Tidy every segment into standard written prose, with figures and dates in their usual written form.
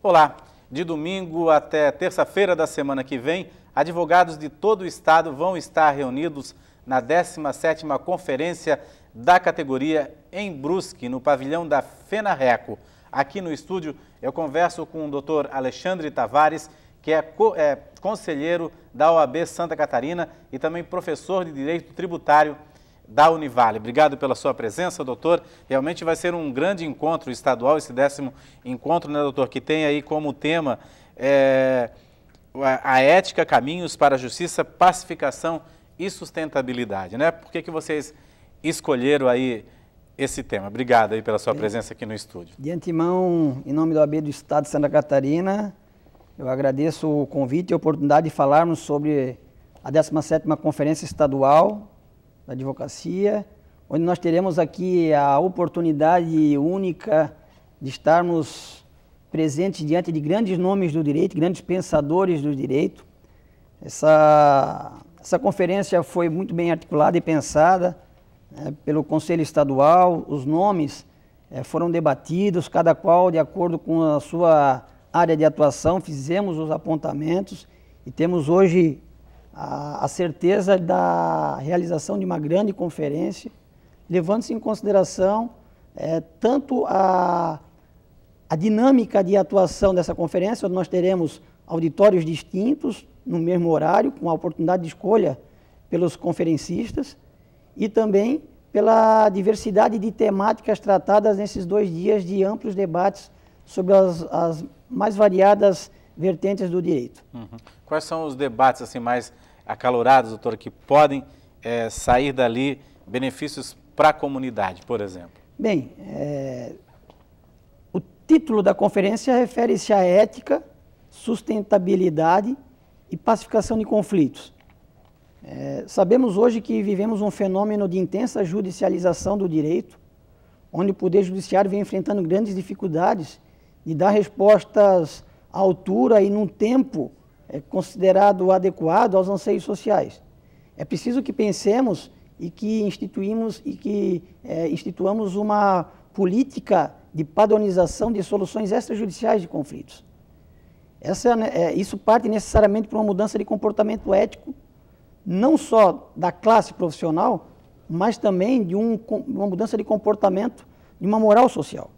Olá, de domingo até terça-feira da semana que vem, advogados de todo o estado vão estar reunidos na 17ª Conferência da categoria em Brusque, no pavilhão da FENARRECO. Aqui no estúdio eu converso com o Dr. Alexandre Tavares, que é conselheiro da OAB Santa Catarina e também professor de Direito Tributário da Univale. Obrigado pela sua presença, doutor. Realmente vai ser um grande encontro estadual, esse 10º encontro, né, doutor, que tem aí como tema a ética, caminhos para a justiça, pacificação e sustentabilidade, né? Por que vocês escolheram aí esse tema? Obrigado aí pela sua presença aqui no estúdio. De antemão, em nome da OAB do Estado de Santa Catarina, eu agradeço o convite e a oportunidade de falarmos sobre a 17ª Conferência Estadual da Advocacia, onde nós teremos aqui a oportunidade única de estarmos presentes diante de grandes nomes do direito, grandes pensadores do direito. Essa conferência foi muito bem articulada e pensada pelo Conselho Estadual. Os nomes foram debatidos, cada qual de acordo com a sua área de atuação, fizemos os apontamentos e temos hoje a certeza da realização de uma grande conferência, levando-se em consideração tanto a dinâmica de atuação dessa conferência, onde nós teremos auditórios distintos, no mesmo horário, com a oportunidade de escolha pelos conferencistas, e também pela diversidade de temáticas tratadas nesses 2 dias de amplos debates sobre as mais variadas vertentes do direito. Quais são os debates assim mais acalorados, doutor, que podem sair dali benefícios para a comunidade, por exemplo? Bem, o título da conferência refere-se à ética, sustentabilidade e pacificação de conflitos. Sabemos hoje que vivemos um fenômeno de intensa judicialização do direito, onde o Poder Judiciário vem enfrentando grandes dificuldades de dar respostas à altura e num tempo considerado adequado aos anseios sociais. É preciso que pensemos e que instituamos uma política de padronização de soluções extrajudiciais de conflitos. Isso parte necessariamente para uma mudança de comportamento ético, não só da classe profissional, mas também de uma mudança de comportamento, de uma moral social.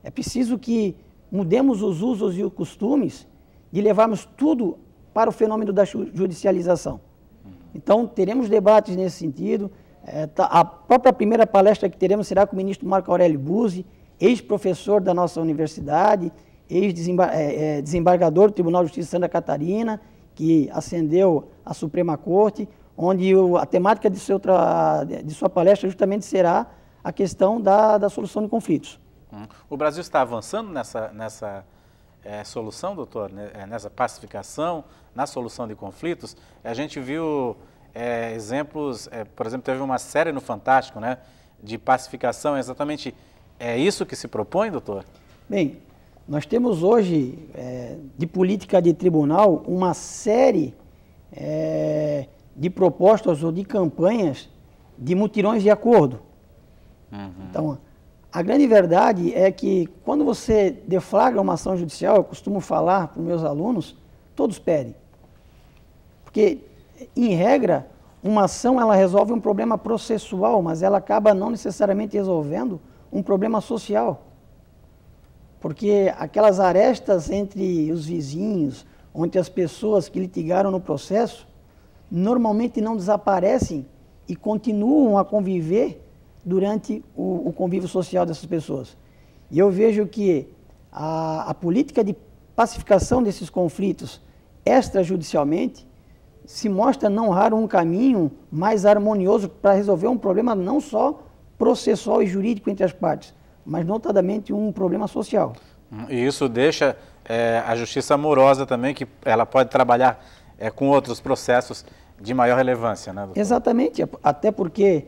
É preciso que mudemos os usos e os costumes de levarmos tudo para o fenômeno da judicialização. Então, teremos debates nesse sentido. A própria primeira palestra que teremos será com o ministro Marco Aurélio Buzzi, ex-professor da nossa universidade, ex-desembargador do Tribunal de Justiça de Santa Catarina, que ascendeu à Suprema Corte, onde a temática de sua palestra justamente será a questão da solução de conflitos. O Brasil está avançando nessa solução, doutor, nessa pacificação, na solução de conflitos? A gente viu exemplos, por exemplo, teve uma série no Fantástico, né, de pacificação. Exatamente isso que se propõe, doutor? Bem, nós temos hoje, de política de tribunal, uma série de propostas ou de campanhas de mutirões de acordo. Então, a grande verdade é que quando você deflagra uma ação judicial, eu costumo falar para os meus alunos, todos pedem. Porque, em regra, uma ação ela resolve um problema processual, mas ela acaba não necessariamente resolvendo um problema social. Porque aquelas arestas entre os vizinhos, entre as pessoas que litigaram no processo, normalmente não desaparecem e continuam a conviver durante o convívio social dessas pessoas. E eu vejo que a política de pacificação desses conflitos extrajudicialmente se mostra não raro um caminho mais harmonioso para resolver um problema não só processual e jurídico entre as partes, mas notadamente um problema social. E isso deixa a justiça amorosa também, que ela pode trabalhar com outros processos de maior relevância, né, doutor? Exatamente, até porque,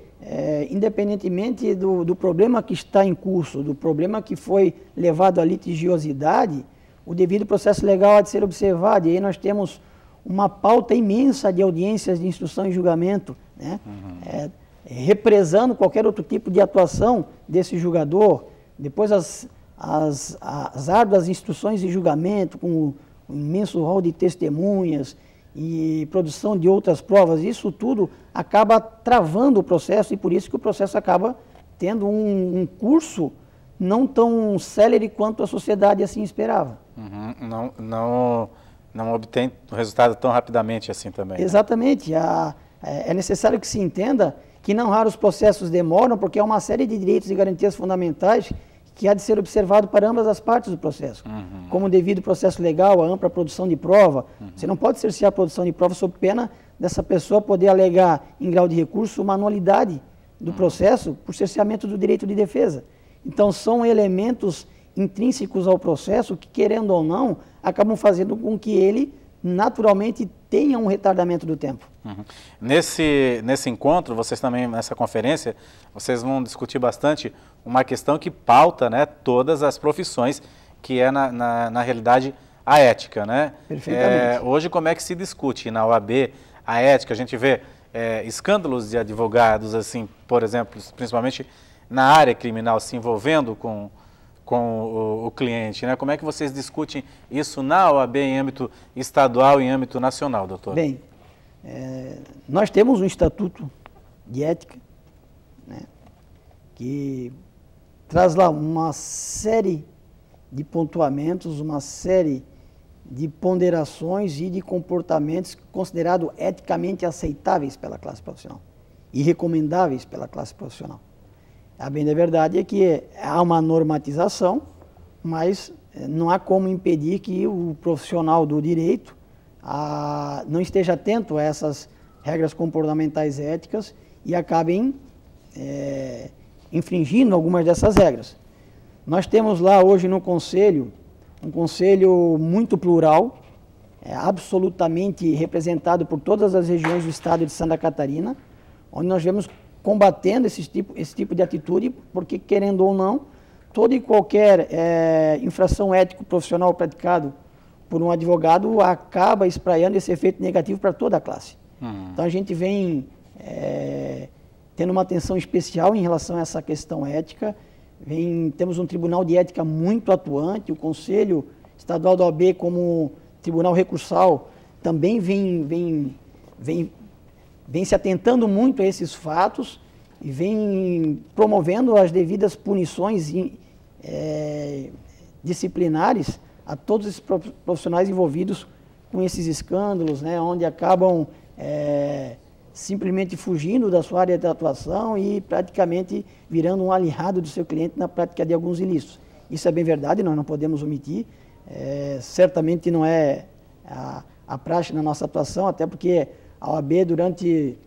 independentemente do problema que está em curso, do problema que foi levado à litigiosidade, o devido processo legal há de ser observado, e aí nós temos uma pauta imensa de audiências de instrução e julgamento, né? Represando qualquer outro tipo de atuação desse julgador. Depois as árduas instruções de julgamento, com um imenso rol de testemunhas e produção de outras provas, isso tudo acaba travando o processo e por isso que o processo acaba tendo um curso não tão célere quanto a sociedade assim esperava. Uhum. Não obtém o resultado tão rapidamente assim também. Exatamente. Né? É necessário que se entenda que não raros processos demoram porque há uma série de direitos e garantias fundamentais que há de ser observado para ambas as partes do processo. Uhum. Como devido processo legal, a ampla produção de prova. Uhum. Você não pode cercear a produção de prova sob pena dessa pessoa poder alegar em grau de recurso uma nulidade do processo por cerceamento do direito de defesa. Então, são elementos intrínsecos ao processo que, querendo ou não, acabam fazendo com que ele, naturalmente, tenha um retardamento do tempo. Uhum. Nesse encontro, vocês também, nessa conferência, vocês vão discutir bastante uma questão que pauta, né, todas as profissões, que é, na realidade, a ética, né? Perfeitamente. Hoje, como é que se discute na OAB a ética? A gente vê escândalos de advogados, assim, por exemplo, principalmente na área criminal, se envolvendo com o cliente, né? Como é que vocês discutem isso na OAB em âmbito estadual e em âmbito nacional, doutor? Bem, nós temos um Estatuto de Ética, né, que traz lá uma série de pontuamentos, uma série de ponderações e de comportamentos considerados eticamente aceitáveis pela classe profissional e recomendáveis pela classe profissional. A bem da verdade é que há uma normatização, mas não há como impedir que o profissional do direito não esteja atento a essas regras comportamentais éticas e acabem infringindo algumas dessas regras. Nós temos lá hoje no Conselho, um Conselho muito plural, absolutamente representado por todas as regiões do estado de Santa Catarina, onde nós vemos combatendo esse tipo de atitude, porque, querendo ou não, toda e qualquer infração ético-profissional praticado por um advogado acaba espraiando esse efeito negativo para toda a classe. Então, a gente vem tendo uma atenção especial em relação a essa questão ética. Temos um tribunal de ética muito atuante, o Conselho Estadual da OAB, como tribunal recursal, também vem se atentando muito a esses fatos e vem promovendo as devidas punições disciplinares a todos esses profissionais envolvidos com esses escândalos, né, onde acabam simplesmente fugindo da sua área de atuação e praticamente virando um aliado do seu cliente na prática de alguns ilícitos. Isso é bem verdade, nós não podemos omitir, certamente não é a praxe na nossa atuação, até porque a OAB, durante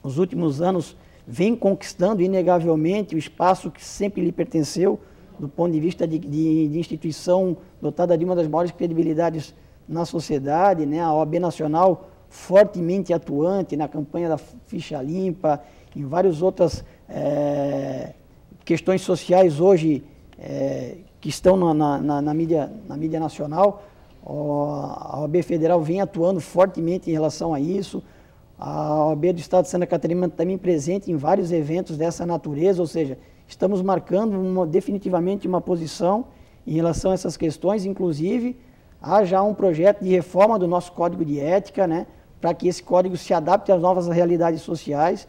os últimos anos, vem conquistando inegavelmente o espaço que sempre lhe pertenceu, do ponto de vista de instituição dotada de uma das maiores credibilidades na sociedade, né? A OAB Nacional, fortemente atuante na campanha da ficha limpa, em várias outras questões sociais hoje que estão na mídia nacional. A OAB Federal vem atuando fortemente em relação a isso. A OAB do Estado de Santa Catarina também presente em vários eventos dessa natureza, ou seja, estamos marcando definitivamente uma posição em relação a essas questões. Inclusive, há já um projeto de reforma do nosso Código de Ética, né, para que esse código se adapte às novas realidades sociais,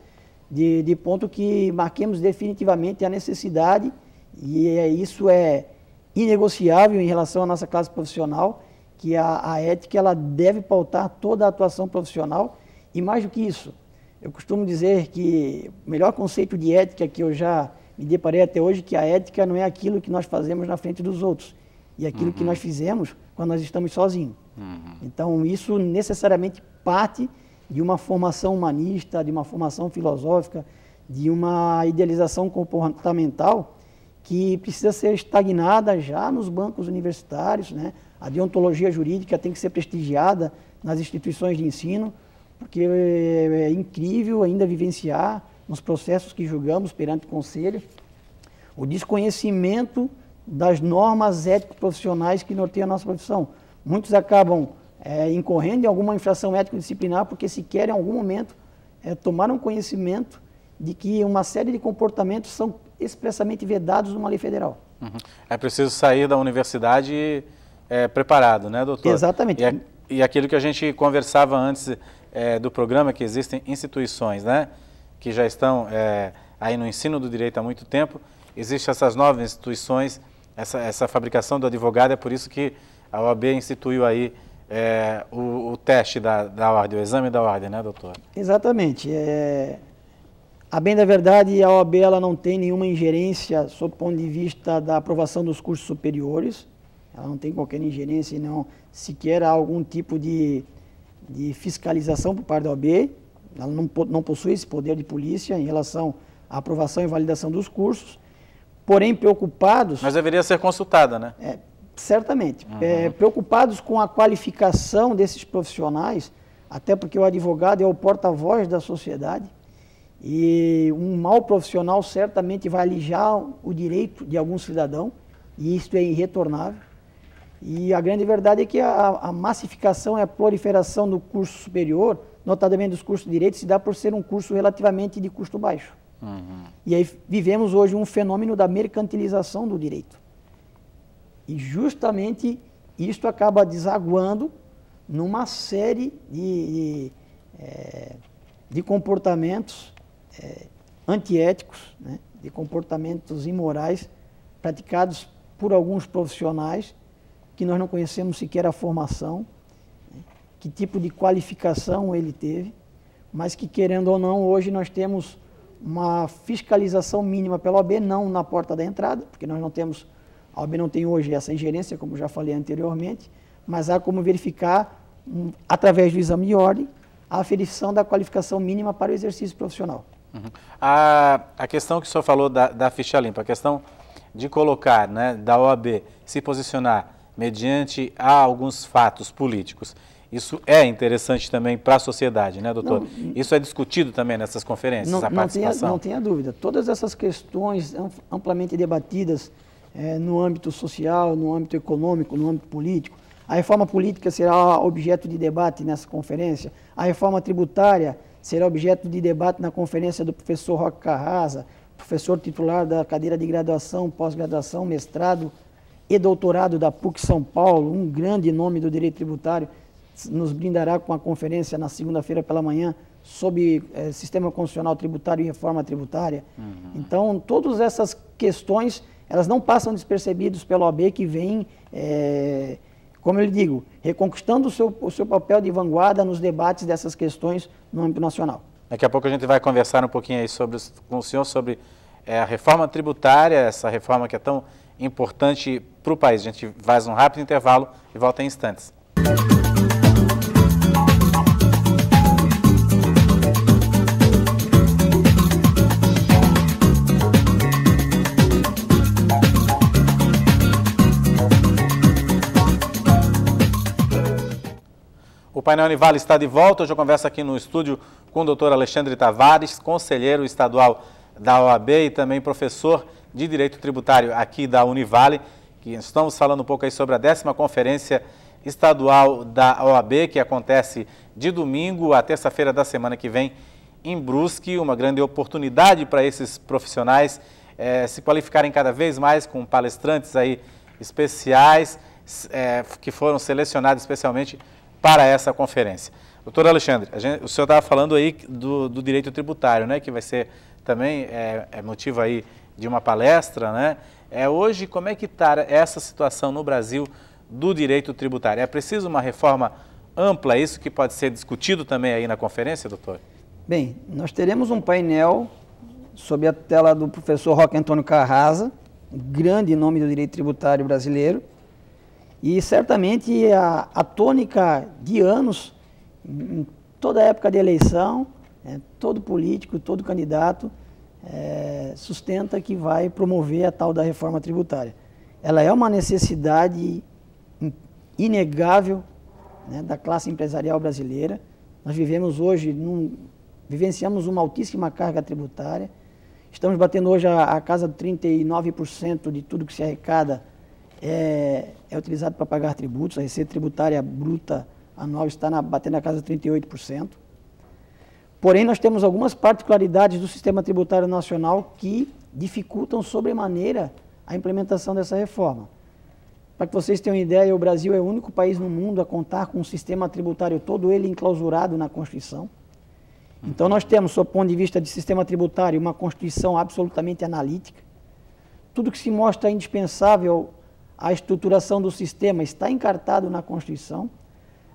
de ponto que marquemos definitivamente a necessidade, e isso é inegociável em relação à nossa classe profissional, que a ética ela deve pautar toda a atuação profissional. E mais do que isso, eu costumo dizer que o melhor conceito de ética que eu já me deparei até hoje, que a ética não é aquilo que nós fazemos na frente dos outros, e aquilo que nós fizemos quando nós estamos sozinhos. Então, isso necessariamente parte de uma formação humanista, de uma formação filosófica, de uma idealização comportamental que precisa ser estagnada já nos bancos universitários, né? A deontologia jurídica tem que ser prestigiada nas instituições de ensino, porque é incrível ainda vivenciar nos processos que julgamos perante o Conselho o desconhecimento das normas ético-profissionais que norteiam a nossa profissão. Muitos acabam incorrendo em alguma infração ético-disciplinar porque sequer em algum momento tomaram conhecimento de que uma série de comportamentos são expressamente vedados numa lei federal. Uhum. É preciso sair da universidade preparado, né, doutor? Exatamente. E aquilo que a gente conversava antes do programa, que existem instituições, né, que já estão aí no ensino do direito há muito tempo, existem essas novas instituições, essa fabricação do advogado, é por isso que a OAB instituiu aí o teste da ordem, o exame da ordem, né, doutor? Exatamente. A bem da verdade, a OAB ela não tem nenhuma ingerência sob o ponto de vista da aprovação dos cursos superiores. Ela não tem qualquer ingerência e não sequer algum tipo de fiscalização por parte da OAB. Ela não possui esse poder de polícia em relação à aprovação e validação dos cursos. Porém, preocupados... Mas deveria ser consultada, né? Certamente. Preocupados com a qualificação desses profissionais, até porque o advogado é o porta-voz da sociedade, e um mau profissional certamente vai alijar o direito de algum cidadão, e isso é irretornável. E a grande verdade é que a massificação e a proliferação do curso superior, notadamente dos cursos de direito, se dá por ser um curso relativamente de custo baixo. E aí vivemos hoje um fenômeno da mercantilização do direito. E justamente isto acaba desaguando numa série de comportamentos antiéticos, né, de comportamentos imorais praticados por alguns profissionais que nós não conhecemos sequer a formação, né, que tipo de qualificação ele teve, mas que, querendo ou não, hoje nós temos uma fiscalização mínima pela OAB, não na porta da entrada, porque nós não temos, a OAB não tem hoje essa ingerência, como já falei anteriormente, mas há como verificar, através do exame de ordem, a aferição da qualificação mínima para o exercício profissional. A questão que o senhor falou da ficha limpa, a questão de colocar, né, da OAB se posicionar mediante alguns fatos políticos, isso é interessante também para a sociedade, né, doutor? Isso é discutido também nessas conferências, a participação? Não tenha dúvida. Todas essas questões amplamente debatidas no âmbito social, no âmbito econômico, no âmbito político. A reforma política será objeto de debate nessa conferência. A reforma tributária será objeto de debate na conferência do professor Roque Carrasa, professor titular da cadeira de graduação, pós-graduação, mestrado e doutorado da PUC São Paulo, um grande nome do direito tributário, nos brindará com a conferência na segunda-feira pela manhã sobre sistema constitucional tributário e reforma tributária. Então, todas essas questões, elas não passam despercebidas pela OAB, que vem, como eu lhe digo, reconquistando o seu papel de vanguarda nos debates dessas questões no âmbito nacional. Daqui a pouco a gente vai conversar um pouquinho aí com o senhor sobre a reforma tributária, essa reforma que é tão importante para o país. A gente faz um rápido intervalo e volta em instantes. O painel Univale está de volta. Hoje eu converso aqui no estúdio com o doutor Alexandre Tavares, conselheiro estadual da OAB e também professor de Direito Tributário aqui da Univale, que estamos falando um pouco aí sobre a 10ª Conferência Estadual da OAB, que acontece de domingo a terça-feira da semana que vem em Brusque, uma grande oportunidade para esses profissionais se qualificarem cada vez mais com palestrantes aí especiais que foram selecionados especialmente para essa conferência. Doutor Alexandre, o senhor estava falando aí do direito tributário, né, que vai ser também motivo aí de uma palestra, né? Hoje, como é que está essa situação no Brasil do direito tributário? É preciso uma reforma ampla, isso que pode ser discutido também aí na conferência, doutor? Bem, nós teremos um painel sob a tela do professor Roque Antônio Carrasa, grande nome do direito tributário brasileiro, e certamente a tônica de anos, em toda época de eleição, todo político, todo candidato sustenta que vai promover a tal da reforma tributária. Ela é uma necessidade inegável, né, da classe empresarial brasileira. Nós vivemos hoje, vivenciamos uma altíssima carga tributária. Estamos batendo hoje a casa de 39% de tudo que se arrecada é utilizado para pagar tributos. A receita tributária bruta anual está batendo a casa de 38%. Porém, nós temos algumas particularidades do sistema tributário nacional que dificultam sobremaneira a implementação dessa reforma. Para que vocês tenham uma ideia, o Brasil é o único país no mundo a contar com um sistema tributário todo ele enclausurado na Constituição. Então nós temos, sob o ponto de vista de sistema tributário, uma Constituição absolutamente analítica. Tudo que se mostra indispensável à estruturação do sistema está encartado na Constituição,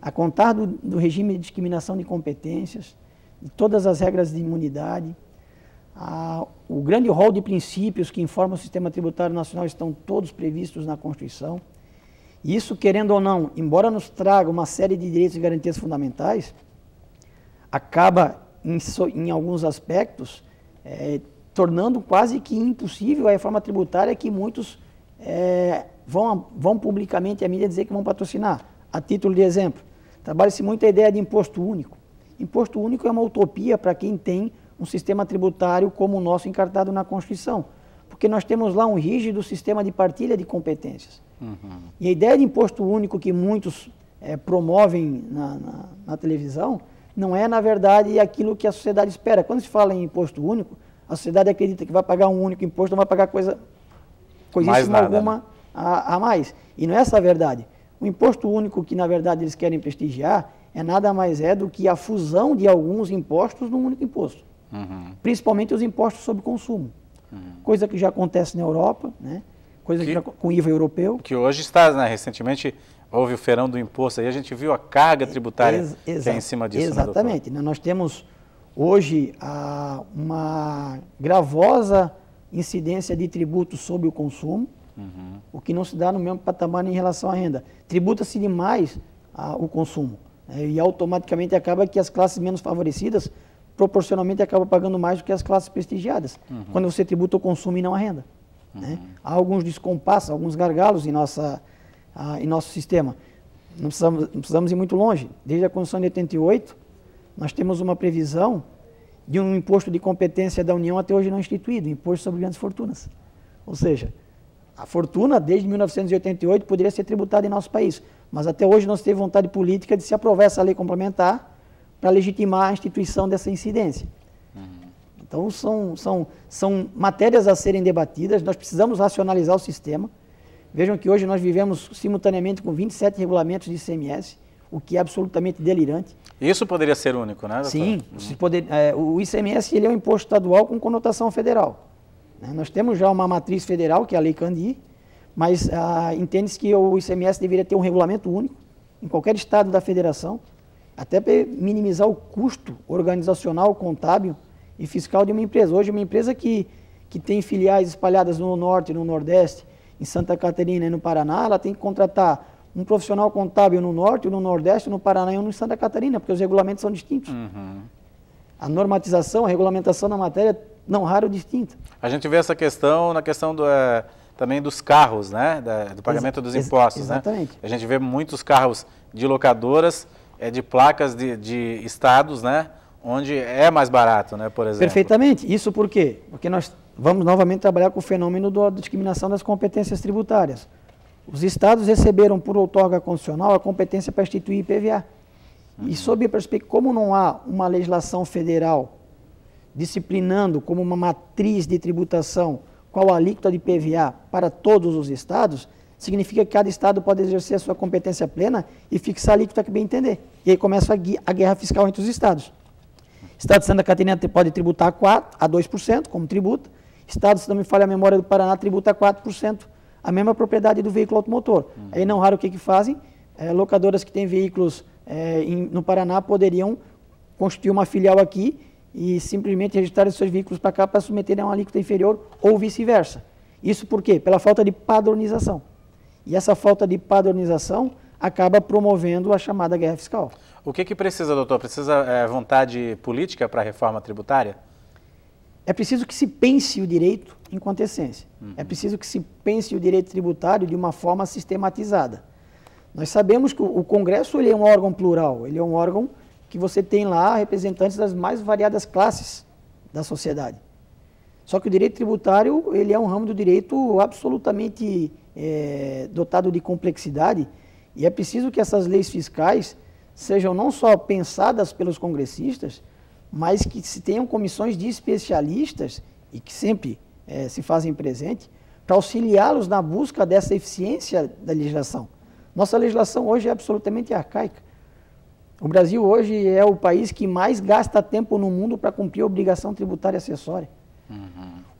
a contar do regime de discriminação de competências, de todas as regras de imunidade. O grande rol de princípios que informam o sistema tributário nacional estão todos previstos na Constituição. E isso, querendo ou não, embora nos traga uma série de direitos e garantias fundamentais, acaba, em alguns aspectos, tornando quase que impossível a reforma tributária que muitos vão publicamente à mídia dizer que vão patrocinar. A título de exemplo, trabalha-se muito a ideia de imposto único. Imposto único é uma utopia para quem tem um sistema tributário como o nosso encartado na Constituição, porque nós temos lá um rígido sistema de partilha de competências. E a ideia de imposto único que muitos promovem na televisão não é, na verdade, aquilo que a sociedade espera. Quando se fala em imposto único, a sociedade acredita que vai pagar um único imposto, não vai pagar coisíssima alguma, né, a mais. E não é essa a verdade. O imposto único que, na verdade, eles querem prestigiar nada mais do que a fusão de alguns impostos num único imposto. Principalmente os impostos sobre consumo. Coisa que já acontece na Europa, né? Coisa que já, com IVA europeu. Que hoje está, né? Recentemente houve o feirão do imposto, aí a gente viu a carga tributária que é em cima disso. Exatamente. Né, nós temos hoje uma gravosa incidência de tributos sobre o consumo, o que não se dá no mesmo patamar em relação à renda. Tributa-se demais o consumo, né, e automaticamente acaba que as classes menos favorecidas proporcionalmente acabam pagando mais do que as classes prestigiadas, quando você tributa o consumo e não a renda. Né? Há alguns descompassos, alguns gargalos em nosso sistema. Não precisamos ir muito longe. Desde a Constituição de 88, nós temos uma previsão de um imposto de competência da União até hoje não instituído, imposto sobre grandes fortunas. Ou seja, a fortuna, desde 1988, poderia ser tributada em nosso país, mas até hoje não se teve vontade política de se aprovar essa lei complementar para legitimar a instituição dessa incidência. Então, são matérias a serem debatidas, nós precisamos racionalizar o sistema. Vejam que hoje nós vivemos simultaneamente com 27 regulamentos de ICMS, o que é absolutamente delirante. Isso poderia ser único, né, doutor? Sim, o ICMS ele é um imposto estadual com conotação federal. Nós temos já uma matriz federal, que é a Lei Candir, mas entende-se que o ICMS deveria ter um regulamento único em qualquer estado da federação, até para minimizar o custo organizacional, contábil e fiscal de uma empresa. Hoje, uma empresa que tem filiais espalhadas no Norte, no Nordeste, em Santa Catarina e no Paraná, ela tem que contratar um profissional contábil no Norte, no Nordeste, no Paraná e no Santa Catarina, porque os regulamentos são distintos. A normatização, a regulamentação da matéria é não raro distinta. A gente vê essa questão na questão também dos carros, né? Do pagamento dos impostos. Exatamente. Né? A gente vê muitos carros de locadoras, de placas de estados, né? Onde é mais barato, né, por exemplo. Perfeitamente. Isso por quê? Porque nós vamos novamente trabalhar com o fenômeno da discriminação das competências tributárias. Os estados receberam por outorga constitucional a competência para instituir IPVA. E sob a perspectiva, como não há uma legislação federal disciplinando como uma matriz de tributação qual a alíquota de IPVA para todos os estados, significa que cada estado pode exercer a sua competência plena e fixar a alíquota que bem entender. E aí começa a guerra fiscal entre os estados. O estado de Santa Catarina pode tributar a 2%, como tributa. O estado, se não me falha a memória, do Paraná tributa a 4%, a mesma propriedade do veículo automotor. Aí não raro o que fazem? Locadoras que têm veículos no Paraná poderiam constituir uma filial aqui e simplesmente registrar seus veículos para cá para submeterem a uma alíquota inferior ou vice-versa. Isso por quê? Pela falta de padronização. E essa falta de padronização acaba promovendo a chamada guerra fiscal. O que precisa, doutor? Precisa vontade política para a reforma tributária? É preciso que se pense o direito enquanto essência. É preciso que se pense o direito tributário de uma forma sistematizada. Nós sabemos que o Congresso ele é um órgão plural, ele é um órgão que você tem lá representantes das mais variadas classes da sociedade. Só que o direito tributário ele é um ramo do direito absolutamente dotado de complexidade e é preciso que essas leis fiscais sejam não só pensadas pelos congressistas, mas que se tenham comissões de especialistas e que sempre se fazem presente para auxiliá-los na busca dessa eficiência da legislação. Nossa legislação hoje é absolutamente arcaica. O Brasil hoje é o país que mais gasta tempo no mundo para cumprir a obrigação tributária acessória.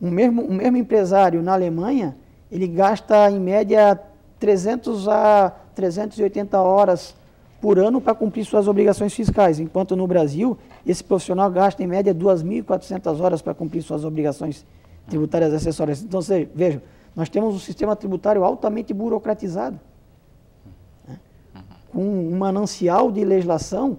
O mesmo empresário na Alemanha, ele gasta em média 300 a 380 horas por ano para cumprir suas obrigações fiscais, enquanto no Brasil, esse profissional gasta em média 2.400 horas para cumprir suas obrigações tributárias acessórias. Então, vejam, nós temos um sistema tributário altamente burocratizado, né? Com um manancial de legislação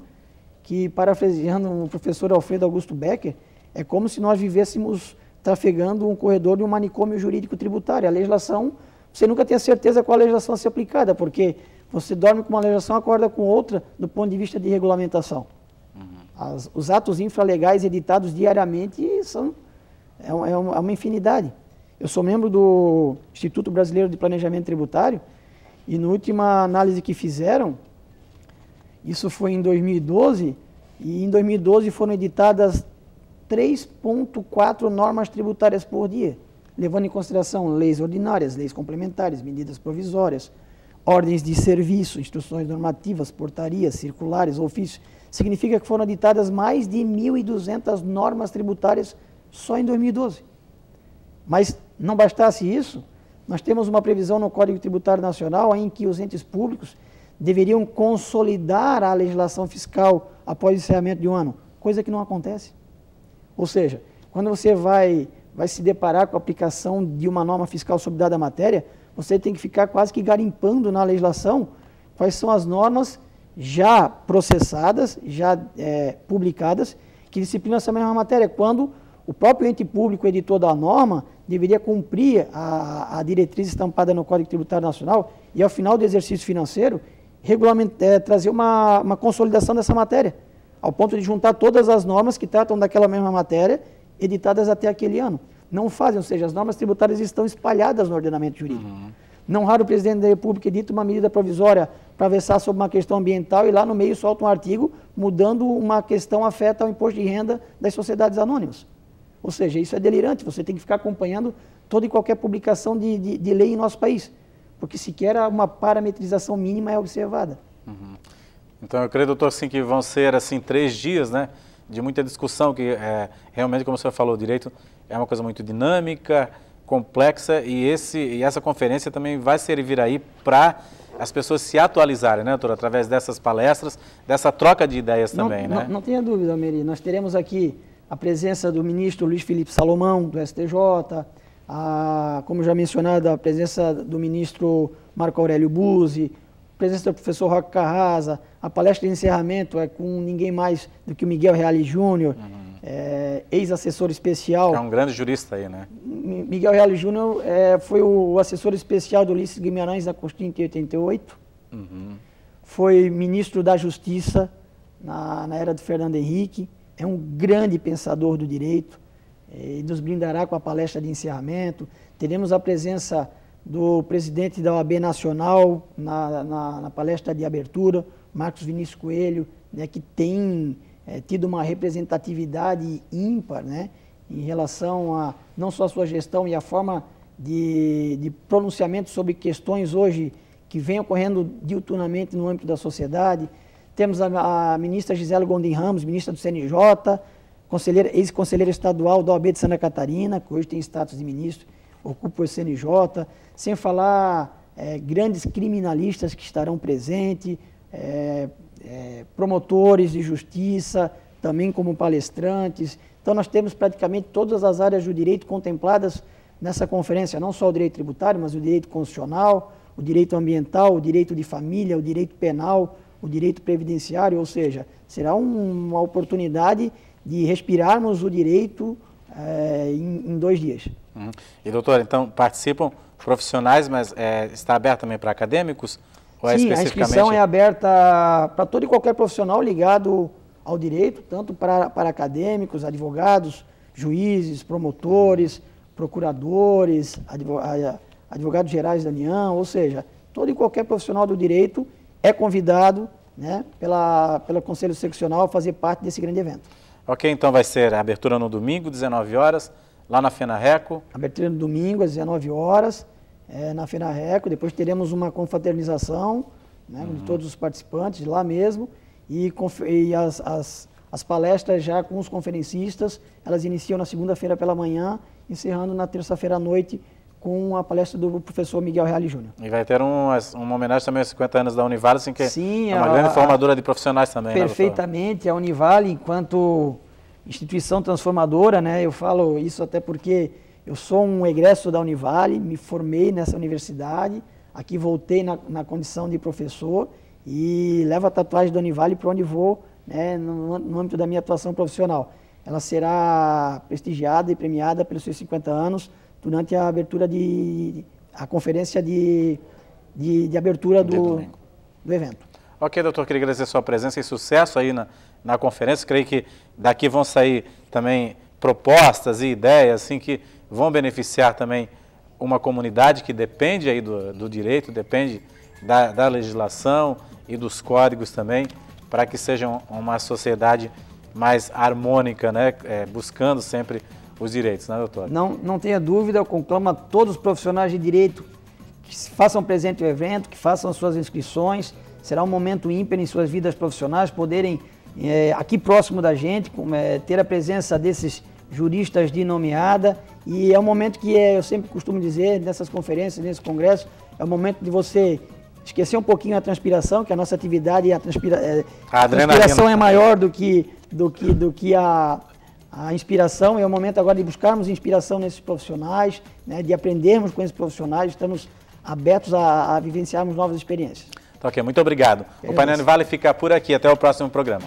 que, parafraseando o professor Alfredo Augusto Becker, é como se nós vivêssemos trafegando um corredor de um manicômio jurídico tributário. A legislação, você nunca tem a certeza qual a legislação a ser aplicada, porque você dorme com uma legislação, acorda com outra, do ponto de vista de regulamentação. Os atos infralegais editados diariamente é uma infinidade. Eu sou membro do Instituto Brasileiro de Planejamento Tributário e na última análise que fizeram, isso foi em 2012, e em 2012 foram editadas 3,4 normas tributárias por dia, levando em consideração leis ordinárias, leis complementares, medidas provisórias, ordens de serviço, instruções normativas, portarias, circulares, ofícios. Significa que foram editadas mais de 1.200 normas tributárias só em 2012. Mas não bastasse isso, nós temos uma previsão no Código Tributário Nacional em que os entes públicos deveriam consolidar a legislação fiscal após o encerramento de um ano, coisa que não acontece. Ou seja, quando você vai se deparar com a aplicação de uma norma fiscal sobre dada matéria, você tem que ficar quase que garimpando na legislação quais são as normas já processadas, já publicadas, que disciplinam essa mesma matéria, quando o próprio ente público, editor da norma, deveria cumprir a diretriz estampada no Código Tributário Nacional e, ao final do exercício financeiro, trazer uma consolidação dessa matéria, ao ponto de juntar todas as normas que tratam daquela mesma matéria, editadas até aquele ano. Não fazem, ou seja, as normas tributárias estão espalhadas no ordenamento jurídico. Não raro o presidente da República edita uma medida provisória para versar sobre uma questão ambiental e lá no meio solta um artigo mudando uma questão afeta ao imposto de renda das sociedades anônimas. Ou seja, isso é delirante, você tem que ficar acompanhando toda e qualquer publicação de lei em nosso país, porque sequer uma parametrização mínima é observada. Então eu creio, doutor, assim, que vão ser assim 3 dias, né, de muita discussão, que realmente, como o senhor falou, o direito é uma coisa muito dinâmica, complexa, e essa conferência também vai servir aí para as pessoas se atualizarem, né, doutor, através dessas palestras, dessa troca de ideias também, né? Não tenha dúvida, Almeri, nós teremos aqui a presença do ministro Luiz Felipe Salomão, do STJ, como já mencionado, a presença do ministro Marco Aurélio Buzzi, a presença do professor Roque Carrasa, a palestra de encerramento é com ninguém mais do que o Miguel Reale Júnior, ex-assessor especial. É um grande jurista aí, né? Miguel Reale Júnior foi o assessor especial do Ulisses Guimarães na Constituinte 88, foi ministro da Justiça na era do Fernando Henrique, é um grande pensador do direito, e nos brindará com a palestra de encerramento. Teremos a presença do presidente da OAB Nacional na palestra de abertura, Marcos Vinícius Coelho, né, que tem tido uma representatividade ímpar, né, em relação a não só a sua gestão e a forma de pronunciamento sobre questões hoje que vem ocorrendo diuturnamente no âmbito da sociedade. Temos a ministra Gisela Gondim Ramos, ministra do CNJ, ex-conselheira estadual da OAB de Santa Catarina, que hoje tem status de ministro, ocupa o CNJ, sem falar grandes criminalistas que estarão presentes, promotores de justiça, também como palestrantes. Então nós temos praticamente todas as áreas do direito contempladas nessa conferência, não só o direito tributário, mas o direito constitucional, o direito ambiental, o direito de família, o direito penal, o direito previdenciário, ou seja, será uma oportunidade de respirarmos o direito em 2 dias. E, doutor, então participam profissionais, mas está aberto também para acadêmicos? Ou Sim, a inscrição é aberta para todo e qualquer profissional ligado ao direito, tanto para acadêmicos, advogados, juízes, promotores, procuradores, advogados gerais da União, ou seja, todo e qualquer profissional do direito é convidado, né, pelo Conselho Seccional a fazer parte desse grande evento. Ok, então vai ser a abertura no domingo, 19 horas, lá na FENARRECO. Abertura no domingo, às 19 horas, na FENARRECO. Depois teremos uma confraternização, né, de todos os participantes lá mesmo. E as palestras já com os conferencistas, elas iniciam na segunda-feira pela manhã, encerrando na terça-feira à noite com a palestra do professor Miguel Reale Júnior. E vai ter uma homenagem também aos 50 anos da Univale, assim, que sim, é uma grande formadora de profissionais também. Perfeitamente, né, a Univale, enquanto instituição transformadora, né, eu falo isso até porque eu sou um egresso da Univale, me formei nessa universidade, aqui voltei na condição de professor e levo a tatuagem da Univale para onde vou, né, no âmbito da minha atuação profissional. Ela será prestigiada e premiada pelos seus 50 anos durante a abertura a conferência de abertura do evento. Ok, doutor, queria agradecer a sua presença e sucesso aí na conferência. Creio que daqui vão sair também propostas e ideias assim, que vão beneficiar também uma comunidade que depende aí do direito, depende da legislação e dos códigos também, para que seja uma sociedade mais harmônica, né? Buscando sempre os direitos, né, doutor? Não tenha dúvida, eu conclamo a todos os profissionais de direito que façam presente o evento, que façam as suas inscrições. Será um momento ímpar em suas vidas profissionais, poderem, aqui próximo da gente, ter a presença desses juristas de nomeada. E é um momento que eu sempre costumo dizer, nessas conferências, nesse congresso, é o momento de você esquecer um pouquinho a transpiração, que a nossa atividade, a transpiração é maior do que a inspiração. É o momento agora de buscarmos inspiração nesses profissionais, né, de aprendermos com esses profissionais, estamos abertos a vivenciarmos novas experiências. Tá, ok, muito obrigado. O Painel Univale fica por aqui, até o próximo programa.